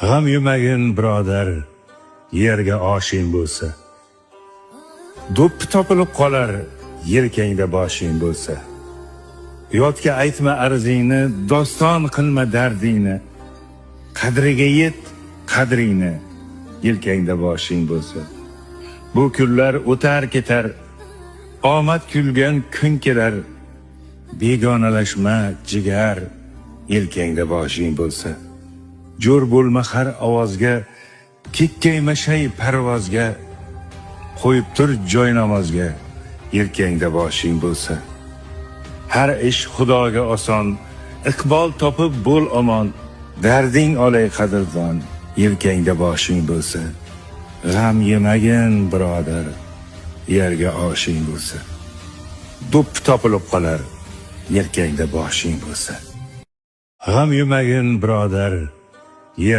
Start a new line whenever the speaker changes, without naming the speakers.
G'am yemagin birodar, yerga oshing bo'lsa. Do'ppi topilib qolar, yelkangda boshing bo'lsa. Yotga aytma arzingni, doston qilma dardingni. Qadriga yet, qadringni, yelkangda boshing bo'lsa. Bu kunlar o'tar ketar, omad kulgan kun kelar. Begonalashma jigar, yelkangda boshing bo'lsa. Jo'r bo'lma har ovozga, kekkayma shay parvozga. Qo'yib tur joy namozga, yelkangda boshing bo'lsa. Har ish Xudoga oson, iqbol topib bo'l omon. Darding olay qadrdon, yelkangda boshing bo'lsa. G'am yemagin birodar, yerga oshing bo'lsa. Do'ppi topilib qolar, yelkangda boshing bo'lsa. G'am yemagin birodar, yer